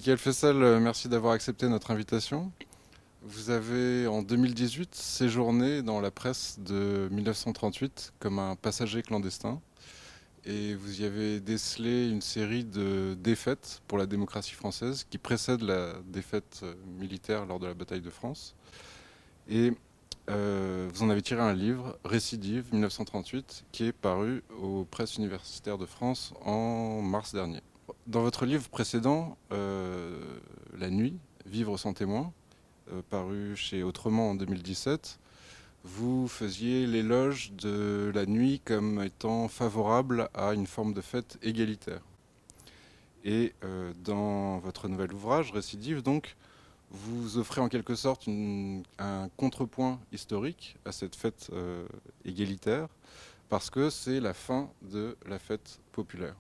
Michael Fessel, merci d'avoir accepté notre invitation. Vous avez en 2018 séjourné dans la presse de 1938 comme un passager clandestin et vous y avez décelé une série de défaites pour la démocratie française qui précèdent la défaite militaire lors de la bataille de France. Et vous en avez tiré un livre, Récidive 1938, qui est paru aux presses universitaires de France en mars dernier. Dans votre livre précédent, La nuit, Vivre sans témoin, paru chez Autrement en 2017, vous faisiez l'éloge de la nuit comme étant favorable à une forme de fête égalitaire. Et dans votre nouvel ouvrage, Récidive, donc, vous offrez en quelque sorte un contrepoint historique à cette fête égalitaire, parce que c'est la fin de la fête populaire.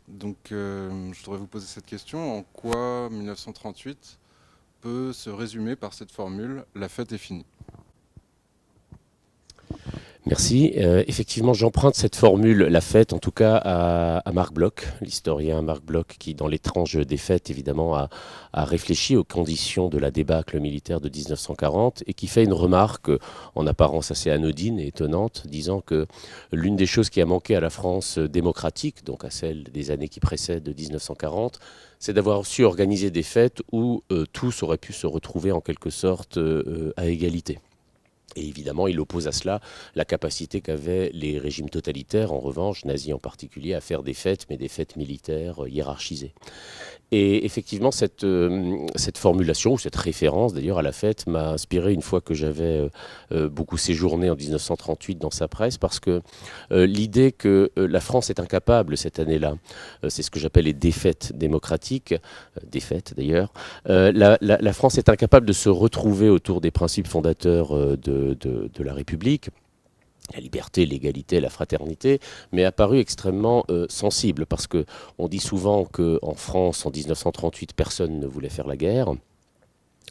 Donc je voudrais vous poser cette question. En quoi 1938 peut se résumer par cette formule « la fête est finie ». Merci. Effectivement, j'emprunte cette formule, la fête, en tout cas, à Marc Bloch, l'historien Marc Bloch, qui, dans l'étrange des fêtes, évidemment, a réfléchi aux conditions de la débâcle militaire de 1940 et qui fait une remarque en apparence assez anodine et étonnante, disant que l'une des choses qui a manqué à la France démocratique, donc à celle des années qui précèdent 1940, c'est d'avoir su organiser des fêtes où tous auraient pu se retrouver en quelque sorte à égalité. Et évidemment, il oppose à cela la capacité qu'avaient les régimes totalitaires, en revanche, nazis en particulier, à faire des fêtes, mais des fêtes militaires hiérarchisées. Et effectivement, cette formulation, ou cette référence d'ailleurs à la fête, m'a inspiré une fois que j'avais beaucoup séjourné en 1938 dans sa presse, parce que l'idée que la France est incapable cette année-là, c'est ce que j'appelle les défaites démocratiques, défaites d'ailleurs, la France est incapable de se retrouver autour des principes fondateurs de la République, la liberté, l'égalité, la fraternité, mais apparu extrêmement sensible, parce que on dit souvent qu'en France, en 1938, personne ne voulait faire la guerre,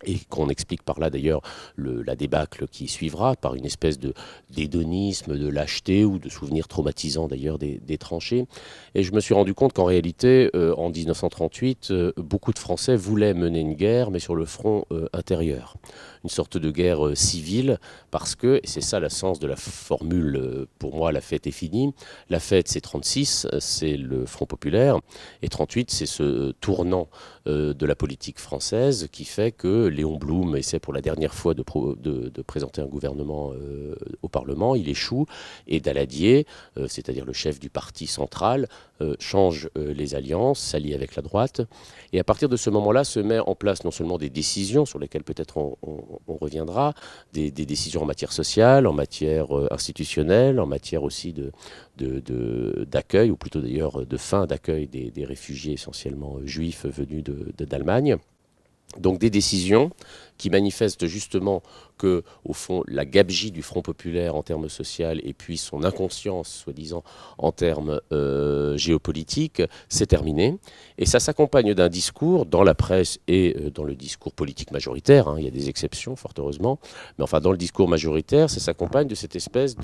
et qu'on explique par là d'ailleurs la débâcle qui suivra, par une espèce d'hédonisme, de lâcheté ou de souvenirs traumatisants d'ailleurs des tranchées. Et je me suis rendu compte qu'en réalité, en 1938, beaucoup de Français voulaient mener une guerre, mais sur le front intérieur. Une sorte de guerre civile, parce que, et c'est ça l'essence de la formule, pour moi, la fête est finie. La fête, c'est 36, c'est le Front populaire, et 38, c'est ce tournant de la politique française qui fait que Léon Blum essaie pour la dernière fois de présenter un gouvernement au Parlement, il échoue, et Daladier, c'est-à-dire le chef du parti central, change les alliances, s'allie avec la droite, et à partir de ce moment-là se met en place non seulement des décisions sur lesquelles peut-être on reviendra, des décisions en matière sociale, en matière institutionnelle, en matière aussi d'accueil, ou plutôt d'ailleurs de fin d'accueil des réfugiés essentiellement juifs venus d'Allemagne. Donc des décisions qui manifestent justement que, au fond, la gabegie du Front populaire en termes sociaux et puis son inconscience, soi-disant, en termes géopolitiques, c'est terminé. Et ça s'accompagne d'un discours dans la presse et dans le discours politique majoritaire, hein, il y a des exceptions, fort heureusement, mais enfin dans le discours majoritaire, ça s'accompagne de cette espèce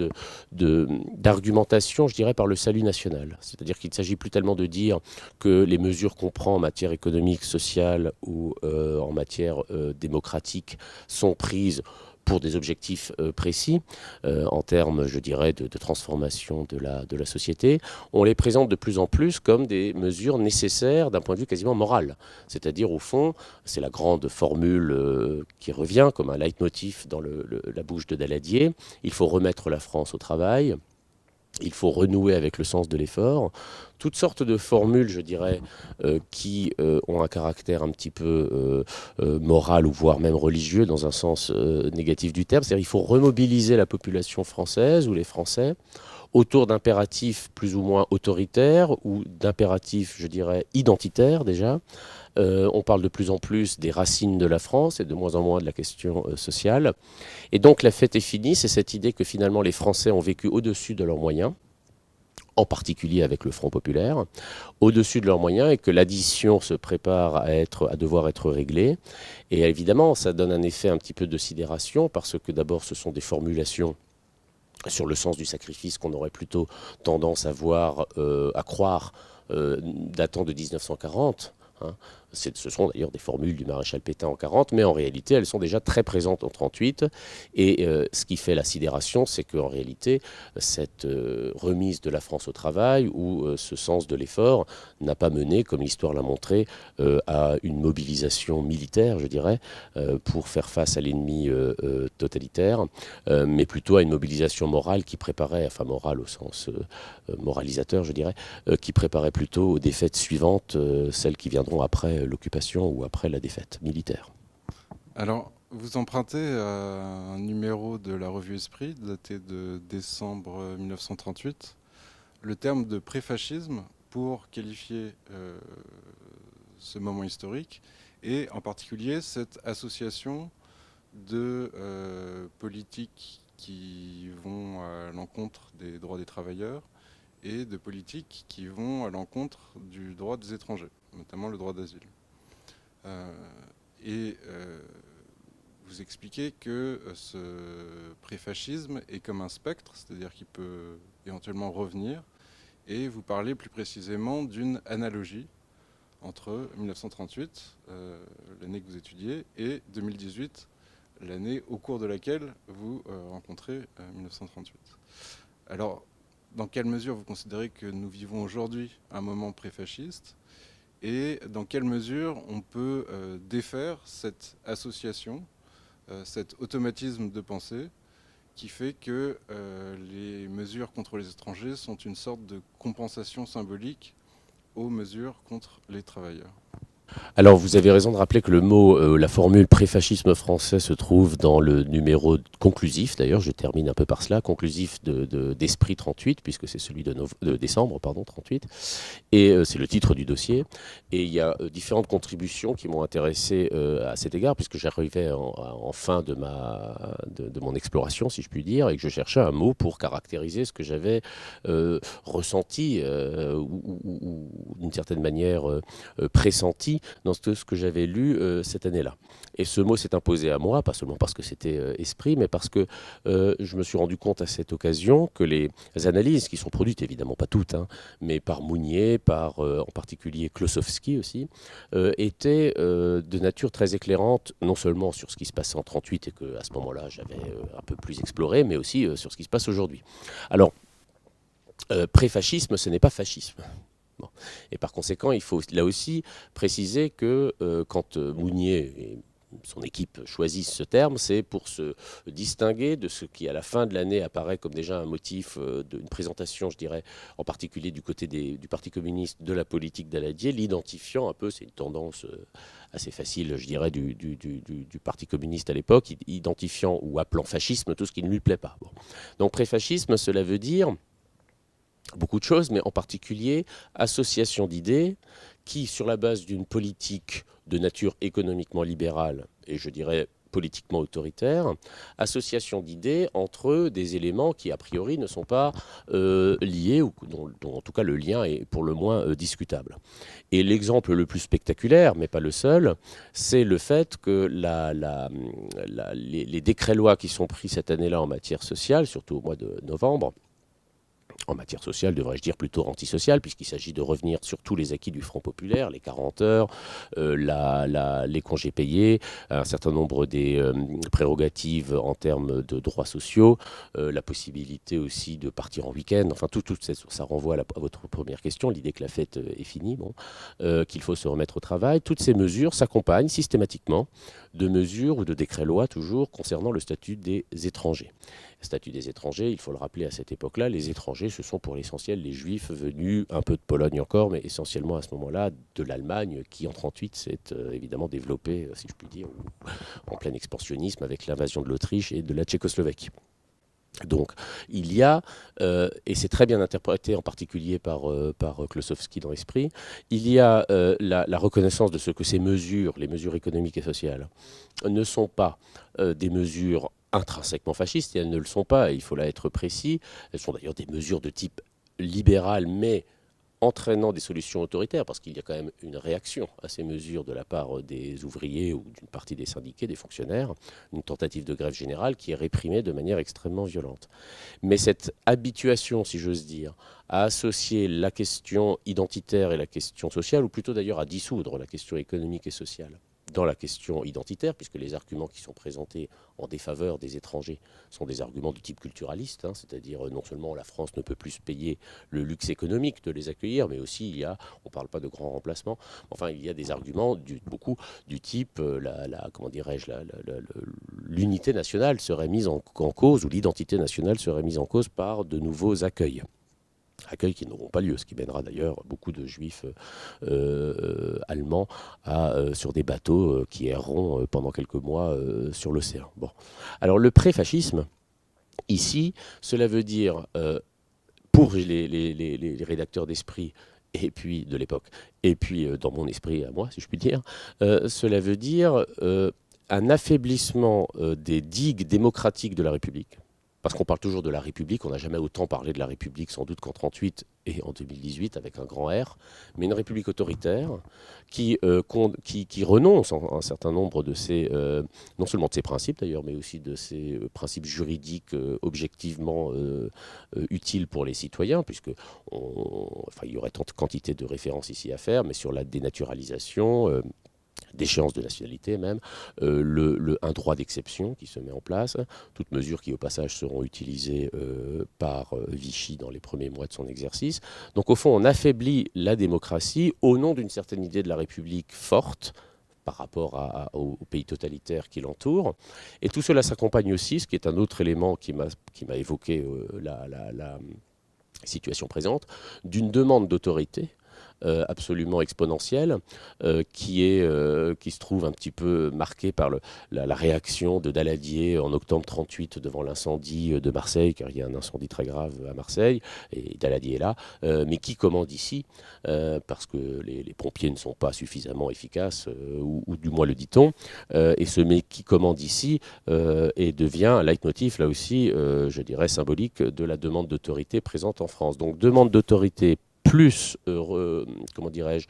d'argumentation, je dirais, par le salut national. C'est-à-dire qu'il ne s'agit plus tellement de dire que les mesures qu'on prend en matière économique, sociale ou en matière démocratique sont prises pour des objectifs précis, en termes, je dirais, de transformation de la société. On les présente de plus en plus comme des mesures nécessaires d'un point de vue quasiment moral. C'est-à-dire, au fond, c'est la grande formule qui revient comme un leitmotiv dans la bouche de Daladier, il faut remettre la France au travail, il faut renouer avec le sens de l'effort. Toutes sortes de formules, je dirais, qui ont un caractère un petit peu moral ou voire même religieux dans un sens négatif du terme. C'est-à-dire qu'il faut remobiliser la population française ou les Français autour d'impératifs plus ou moins autoritaires ou d'impératifs, je dirais, identitaires déjà. On parle de plus en plus des racines de la France et de moins en moins de la question sociale. Et donc la fête est finie, c'est cette idée que finalement les Français ont vécu au-dessus de leurs moyens, en particulier avec le Front populaire, au-dessus de leurs moyens, et que l'addition se prépare à devoir être réglée. Et évidemment, ça donne un effet un petit peu de sidération, parce que d'abord ce sont des formulations sur le sens du sacrifice qu'on aurait plutôt tendance à croire datant de 1940. Hein, Ce sont d'ailleurs des formules du maréchal Pétain en 40, mais en réalité, elles sont déjà très présentes en 38. Et ce qui fait la sidération, c'est qu'en réalité, cette remise de la France au travail ou ce sens de l'effort n'a pas mené, comme l'histoire l'a montré, à une mobilisation militaire, je dirais, pour faire face à l'ennemi totalitaire, mais plutôt à une mobilisation morale qui préparait, enfin morale au sens moralisateur, je dirais, qui préparait plutôt aux défaites suivantes, celles qui viendront après l'occupation ou après la défaite militaire. Alors, vous empruntez à un numéro de la revue Esprit, daté de décembre 1938, le terme de préfascisme pour qualifier ce moment historique, et en particulier cette association de politiques qui vont à l'encontre des droits des travailleurs et de politiques qui vont à l'encontre du droit des étrangers, notamment le droit d'asile. Et vous expliquez que ce préfascisme est comme un spectre, c'est-à-dire qu'il peut éventuellement revenir, et vous parlez plus précisément d'une analogie entre 1938, l'année que vous étudiez, et 2018, l'année au cours de laquelle vous rencontrez 1938. Alors, dans quelle mesure vous considérez que nous vivons aujourd'hui un moment préfasciste, et dans quelle mesure on peut défaire cette association, cet automatisme de pensée qui fait que les mesures contre les étrangers sont une sorte de compensation symbolique aux mesures contre les travailleurs? Alors, vous avez raison de rappeler que le mot, la formule préfascisme français se trouve dans le numéro conclusif, d'ailleurs, je termine un peu par cela, conclusif d'Esprit 38, puisque c'est celui de décembre, pardon, 38, et c'est le titre du dossier. Et il y a différentes contributions qui m'ont intéressé à cet égard, puisque j'arrivais en fin de mon exploration, si je puis dire, et que je cherchais un mot pour caractériser ce que j'avais ressenti, ou d'une certaine manière pressenti dans ce que j'avais lu cette année-là. Et ce mot s'est imposé à moi, pas seulement parce que c'était Esprit, mais parce que je me suis rendu compte à cette occasion que les analyses qui sont produites, évidemment pas toutes, hein, mais par Mounier, par en particulier Klossowski aussi, étaient de nature très éclairante, non seulement sur ce qui se passait en 1938 et qu'à ce moment-là j'avais un peu plus exploré, mais aussi sur ce qui se passe aujourd'hui. Alors, préfascisme, ce n'est pas fascisme. Bon. Et par conséquent, il faut là aussi préciser que quand Mounier et son équipe choisissent ce terme, c'est pour se distinguer de ce qui, à la fin de l'année, apparaît comme déjà un motif d'une présentation, je dirais, en particulier du côté du Parti communiste, de la politique d'Aladier, l'identifiant un peu, c'est une tendance assez facile, je dirais, du Parti communiste à l'époque, identifiant ou appelant fascisme tout ce qui ne lui plaît pas. Bon. Donc préfascisme, cela veut dire beaucoup de choses, mais en particulier association d'idées qui, sur la base d'une politique de nature économiquement libérale et je dirais politiquement autoritaire, association d'idées entre des éléments qui a priori ne sont pas liés ou dont en tout cas le lien est pour le moins discutable. Et l'exemple le plus spectaculaire, mais pas le seul, c'est le fait que les décrets-lois qui sont pris cette année-là en matière sociale, surtout au mois de novembre, en matière sociale, devrais-je dire plutôt antisociale, puisqu'il s'agit de revenir sur tous les acquis du Front populaire, les 40 heures, les congés payés, un certain nombre des prérogatives en termes de droits sociaux, la possibilité aussi de partir en week-end, enfin tout ça renvoie à votre première question, l'idée que la fête est finie, bon, qu'il faut se remettre au travail. Toutes ces mesures s'accompagnent systématiquement de mesures ou de décrets-lois toujours concernant le statut des étrangers. Statut des étrangers, il faut le rappeler à cette époque-là, les étrangers, ce sont pour l'essentiel les juifs venus un peu de Pologne encore, mais essentiellement à ce moment-là de l'Allemagne, qui en 1938 s'est évidemment développée, si je puis dire, en plein expansionnisme avec l'invasion de l'Autriche et de la Tchécoslovaquie. Donc il y a, et c'est très bien interprété en particulier par Klossowski dans Esprit, il y a la reconnaissance de ce que ces mesures, les mesures économiques et sociales, ne sont pas des mesures intrinsèquement fascistes, et elles ne le sont pas, il faut là être précis. Elles sont d'ailleurs des mesures de type libéral, mais entraînant des solutions autoritaires, parce qu'il y a quand même une réaction à ces mesures de la part des ouvriers ou d'une partie des syndiqués, des fonctionnaires, une tentative de grève générale qui est réprimée de manière extrêmement violente. Mais cette habituation, si j'ose dire, à associer la question identitaire et la question sociale, ou plutôt d'ailleurs à dissoudre la question économique et sociale dans la question identitaire, puisque les arguments qui sont présentés en défaveur des étrangers sont des arguments du type culturaliste, hein, c'est-à-dire non seulement la France ne peut plus se payer le luxe économique de les accueillir, mais aussi on ne parle pas de grands remplacements, enfin il y a des arguments beaucoup du type, comment dirais-je, l'unité nationale serait mise en cause, ou l'identité nationale serait mise en cause par de nouveaux accueils qui n'auront pas lieu, ce qui mènera d'ailleurs beaucoup de juifs allemands sur des bateaux qui erreront pendant quelques mois sur l'océan. Bon. Alors le pré-fascisme, ici, cela veut dire, pour les rédacteurs d'esprit, et puis de l'époque, et puis dans mon esprit à moi, si je puis dire, cela veut dire un affaiblissement des digues démocratiques de la République. Parce qu'on parle toujours de la République, on n'a jamais autant parlé de la République sans doute qu'en 1938 et en 2018 avec un grand R, mais une République autoritaire qui renonce à un certain nombre de ses, non seulement de ses principes d'ailleurs, mais aussi de ses principes juridiques objectivement utiles pour les citoyens, puisque il y aurait tant de quantité de références ici à faire, mais sur la dénaturalisation, d'échéance de nationalité même, un droit d'exception qui se met en place, toutes mesures qui au passage seront utilisées par Vichy dans les premiers mois de son exercice. Donc au fond, on affaiblit la démocratie au nom d'une certaine idée de la République forte par rapport aux pays totalitaires qui l'entourent. Et tout cela s'accompagne aussi, ce qui est un autre élément qui m'a évoqué la situation présente, d'une demande d'autorité absolument exponentielle, qui se trouve un petit peu marquée par la réaction de Daladier en octobre 1938 devant l'incendie de Marseille, car il y a un incendie très grave à Marseille, et Daladier est là, mais qui commande ici, parce que les pompiers ne sont pas suffisamment efficaces, ou du moins le dit-on, et ce mais qui commande ici et devient un leitmotiv, là aussi, je dirais, symbolique de la demande d'autorité présente en France. Donc demande d'autorité plus, comment dirais-je,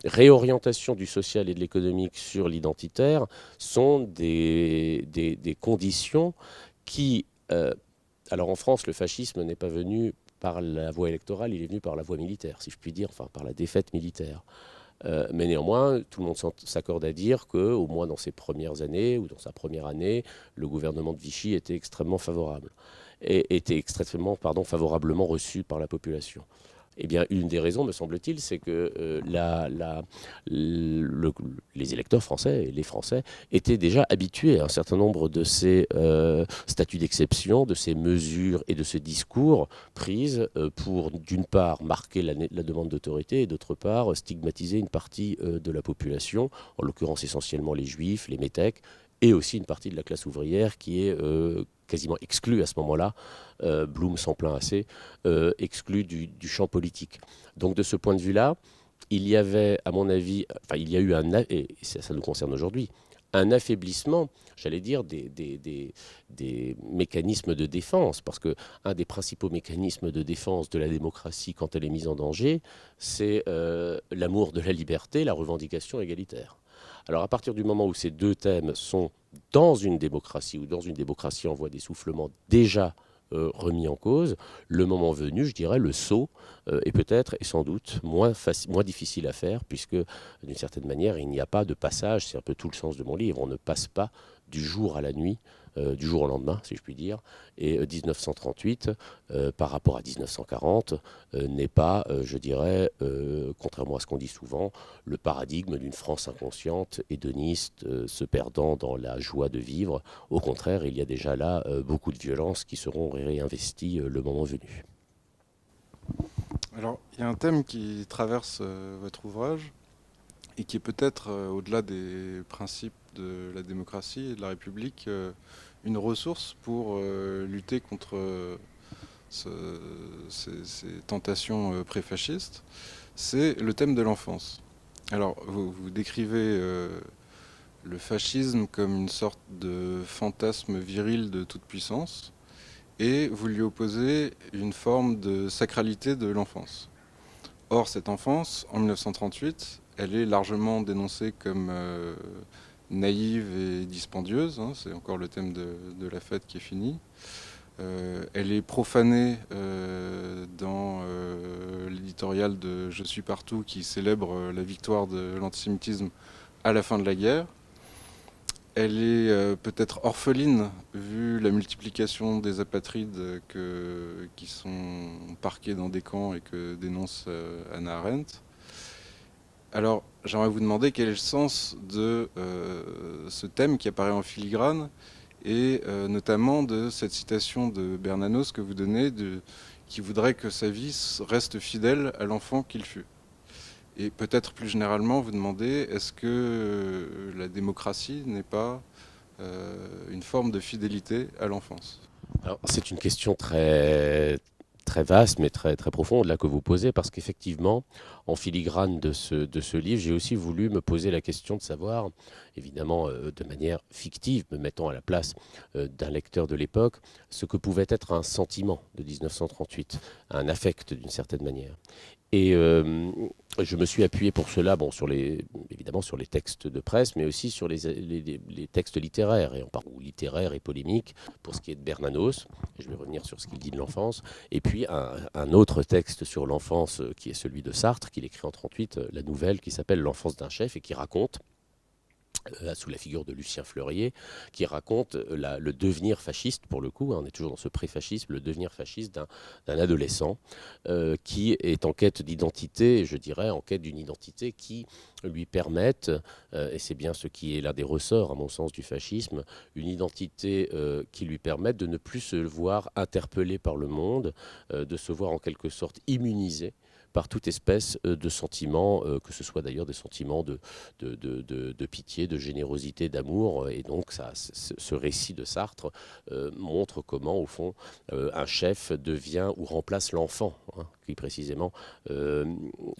réorientation du social et de l'économique sur l'identitaire sont des conditions qui... alors en France, le fascisme n'est pas venu par la voie électorale, il est venu par la voie militaire, si je puis dire, enfin par la défaite militaire. Mais néanmoins, tout le monde s'accorde à dire qu'au moins dans ses premières années, ou dans sa première année, le gouvernement de Vichy était extrêmement favorable, et était extrêmement favorablement reçu par la population. Eh bien, une des raisons, me semble-t-il, c'est que les électeurs français et les Français étaient déjà habitués à un certain nombre de ces statuts d'exception, de ces mesures et de ces discours prises pour, d'une part, marquer la demande d'autorité et, d'autre part, stigmatiser une partie de la population, en l'occurrence essentiellement les Juifs, les métèques, et aussi une partie de la classe ouvrière qui est quasiment exclue à ce moment-là, Blum s'en plaint assez, exclue du champ politique. Donc de ce point de vue-là, il y avait, à mon avis, il y a eu et ça nous concerne aujourd'hui, un affaiblissement, j'allais dire, des mécanismes de défense, parce qu'un des principaux mécanismes de défense de la démocratie quand elle est mise en danger, c'est l'amour de la liberté, la revendication égalitaire. Alors à partir du moment où ces deux thèmes sont dans une démocratie, ou dans une démocratie en voie d'essoufflement déjà remis en cause, le moment venu, je dirais, le saut est peut-être et sans doute moins difficile à faire, puisque d'une certaine manière, il n'y a pas de passage, c'est un peu tout le sens de mon livre, on ne passe pas du jour à la nuit, du jour au lendemain, si je puis dire, et 1938, par rapport à 1940, n'est pas, je dirais, contrairement à ce qu'on dit souvent, le paradigme d'une France inconsciente, hédoniste, se perdant dans la joie de vivre. Au contraire, il y a déjà là beaucoup de violences qui seront réinvesties le moment venu. Alors, il y a un thème qui traverse votre ouvrage et qui est peut-être, au-delà des principes de la démocratie et de la République, une ressource pour lutter contre ces tentations préfascistes, c'est le thème de l'enfance. Alors, vous décrivez le fascisme comme une sorte de fantasme viril de toute puissance, et vous lui opposez une forme de sacralité de l'enfance. Or, cette enfance, en 1938, elle est largement dénoncée comme naïve et dispendieuse, hein, c'est encore le thème de la fête qui est fini. Elle est profanée dans l'éditorial de Je suis partout qui célèbre la victoire de l'antisémitisme à la fin de la guerre. Elle est peut-être orpheline vu la multiplication des apatrides qui sont parqués dans des camps et que dénonce Hannah Arendt. Alors, j'aimerais vous demander quel est le sens de ce thème qui apparaît en filigrane et notamment de cette citation de Bernanos que vous donnez, qui voudrait que sa vie reste fidèle à l'enfant qu'il fut. Et peut-être plus généralement vous demander, est-ce que la démocratie n'est pas une forme de fidélité à l'enfance? Alors, c'est une question très vaste, mais très profonde là que vous posez, parce qu'effectivement, en filigrane de ce livre, j'ai aussi voulu me poser la question de savoir, évidemment de manière fictive, me mettant à la place d'un lecteur de l'époque, ce que pouvait être un sentiment de 1938, un affect d'une certaine manière. Et je me suis appuyé pour cela, bon, évidemment sur les textes de presse, mais aussi sur les textes littéraires, ou littéraires et polémiques, pour ce qui est de Bernanos. Je vais revenir sur ce qu'il dit de l'enfance. Et puis un autre texte sur l'enfance, qui est celui de Sartre, qu'il écrit en 1938, la nouvelle qui s'appelle L'enfance d'un chef, et qui raconte sous la figure de Lucien Fleurier, qui raconte le devenir fasciste, pour le coup, hein, on est toujours dans ce pré-fascisme, le devenir fasciste d'un adolescent qui est en quête d'identité, je dirais, en quête d'une identité qui lui permette, et c'est bien ce qui est l'un des ressorts, à mon sens, du fascisme, une identité qui lui permette de ne plus se voir interpellé par le monde, de se voir en quelque sorte immunisé par toute espèce de sentiments, que ce soit d'ailleurs des sentiments de pitié, de générosité, d'amour. Et donc ce récit de Sartre montre comment, au fond, un chef devient ou remplace l'enfant, hein, qui précisément,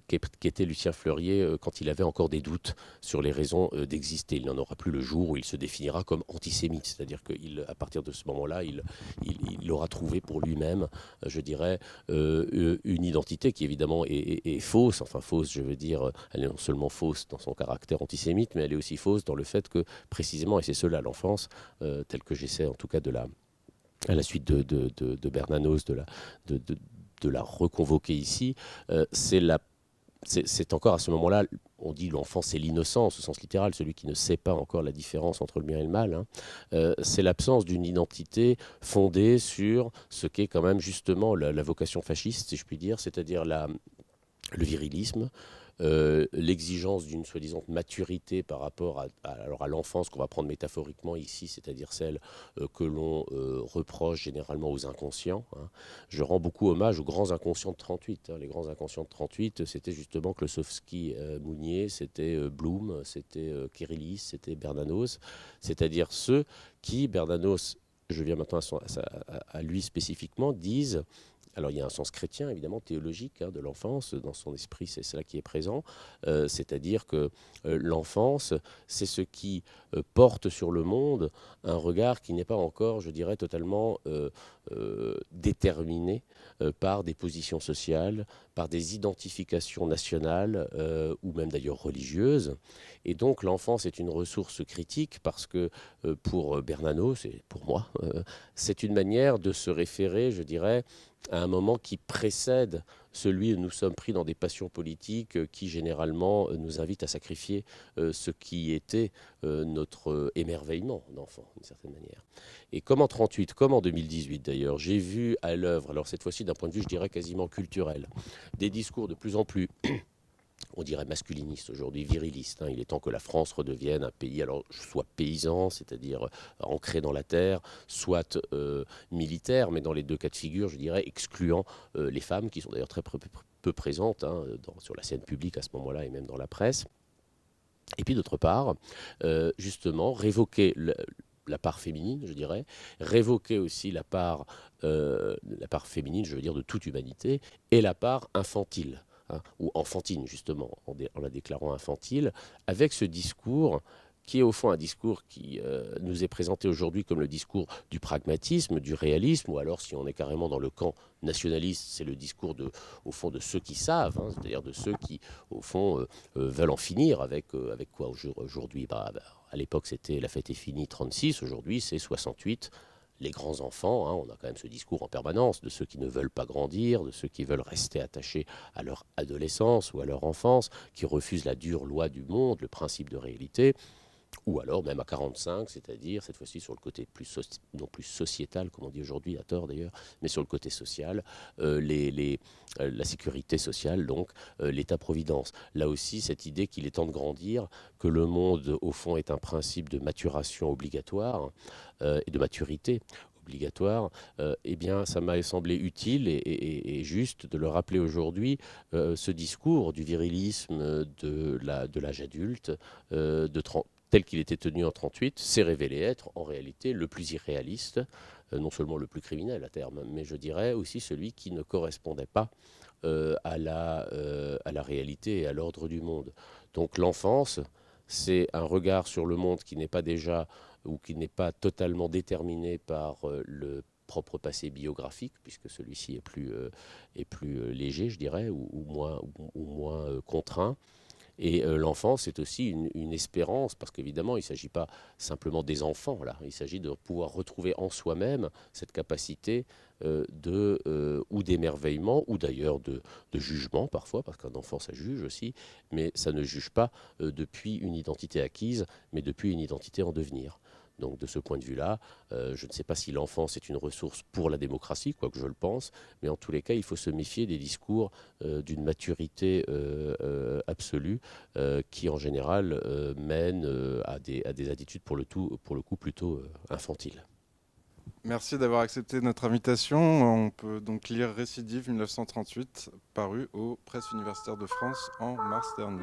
qu'était Lucien Fleurier quand il avait encore des doutes sur les raisons d'exister. Il n'en aura plus le jour où il se définira comme antisémite, c'est-à-dire qu'à partir de ce moment-là, il aura trouvé pour lui-même, je dirais, une identité qui évidemment est fausse, enfin fausse, je veux dire, elle est non seulement fausse dans son caractère antisémite, mais elle est aussi fausse dans le fait que précisément, et c'est cela l'enfance, telle que j'essaie en tout cas à la suite de Bernanos, de la reconvoquer ici, c'est encore à ce moment-là, on dit l'enfant c'est l'innocence au sens littéral, celui qui ne sait pas encore la différence entre le bien et le mal, hein. C'est l'absence d'une identité fondée sur ce qu'est quand même justement la vocation fasciste, si je puis dire, c'est-à-dire le virilisme, l'exigence d'une soi-disant maturité par rapport à l'enfance qu'on va prendre métaphoriquement ici, c'est-à-dire celle que l'on reproche généralement aux inconscients, hein. Je rends beaucoup hommage aux grands inconscients de 38, hein. Les grands inconscients de 38, c'était justement Klossowski, Mounier, c'était Blum, c'était Kérillis, c'était Bernanos, c'est-à-dire ceux qui, Bernanos, je viens maintenant à lui spécifiquement, disent... Alors il y a un sens chrétien, évidemment, théologique, hein, de l'enfance, dans son esprit, c'est cela qui est présent, c'est-à-dire que l'enfance, c'est ce qui porte sur le monde un regard qui n'est pas encore, je dirais, totalement déterminé par des positions sociales, par des identifications nationales, ou même d'ailleurs religieuses. Et donc l'enfance est une ressource critique parce que pour Bernanos, et pour moi, c'est une manière de se référer, je dirais, à un moment qui précède celui où nous sommes pris dans des passions politiques qui généralement nous invitent à sacrifier ce qui était notre émerveillement d'enfant, d'une certaine manière. Et comme en 1938, comme en 2018 d'ailleurs, j'ai vu à l'œuvre, alors cette fois-ci d'un point de vue, je dirais, quasiment culturel, des discours de plus en plus on dirait masculiniste aujourd'hui, viriliste, hein. Il est temps que la France redevienne un pays, alors soit paysan, c'est-à-dire ancré dans la terre, soit militaire, mais dans les deux cas de figure, je dirais, excluant les femmes, qui sont d'ailleurs très peu présentes, hein, sur la scène publique à ce moment-là et même dans la presse. Et puis d'autre part, justement, révoquer la part féminine, je dirais, révoquer aussi la part féminine, je veux dire, de toute humanité, et la part infantile, hein, ou enfantine, justement, en la déclarant infantile, avec ce discours qui est au fond un discours qui nous est présenté aujourd'hui comme le discours du pragmatisme, du réalisme, ou alors si on est carrément dans le camp nationaliste, c'est le discours au fond de ceux qui savent, hein, c'est-à-dire de ceux qui, au fond, veulent en finir avec quoi aujourd'hui. À l'époque, c'était la fête est finie, 36, aujourd'hui c'est 68. Les grands enfants, hein, on a quand même ce discours en permanence de ceux qui ne veulent pas grandir, de ceux qui veulent rester attachés à leur adolescence ou à leur enfance, qui refusent la dure loi du monde, le principe de réalité, ou alors même à 45, c'est-à-dire cette fois-ci sur le côté non plus sociétal, comme on dit aujourd'hui, à tort d'ailleurs, mais sur le côté social, la sécurité sociale, donc l'État-providence. Là aussi, cette idée qu'il est temps de grandir, que le monde, au fond, est un principe de maturation obligatoire et de maturité obligatoire, eh bien, ça m'a semblé utile et juste de le rappeler aujourd'hui, ce discours du virilisme de l'âge adulte, tel qu'il était tenu en 1938, s'est révélé être en réalité le plus irréaliste, non seulement le plus criminel à terme, mais je dirais aussi celui qui ne correspondait pas à la réalité et à l'ordre du monde. Donc l'enfance, c'est un regard sur le monde qui n'est pas déjà ou qui n'est pas totalement déterminé par le propre passé biographique, puisque celui-ci est plus léger, je dirais, ou moins contraint. Et l'enfant, c'est aussi une espérance, parce qu'évidemment, il ne s'agit pas simplement des enfants, là. Il s'agit de pouvoir retrouver en soi-même cette capacité ou d'émerveillement, ou d'ailleurs de jugement parfois, parce qu'un enfant, ça juge aussi, mais ça ne juge pas depuis une identité acquise, mais depuis une identité en devenir. Donc de ce point de vue-là, je ne sais pas si l'enfance est une ressource pour la démocratie, quoique je le pense, mais en tous les cas, il faut se méfier des discours d'une maturité absolue qui, en général, mènent à des attitudes, pour le coup, plutôt infantiles. Merci d'avoir accepté notre invitation. On peut donc lire Récidive 1938, paru aux Presses universitaires de France en mars dernier.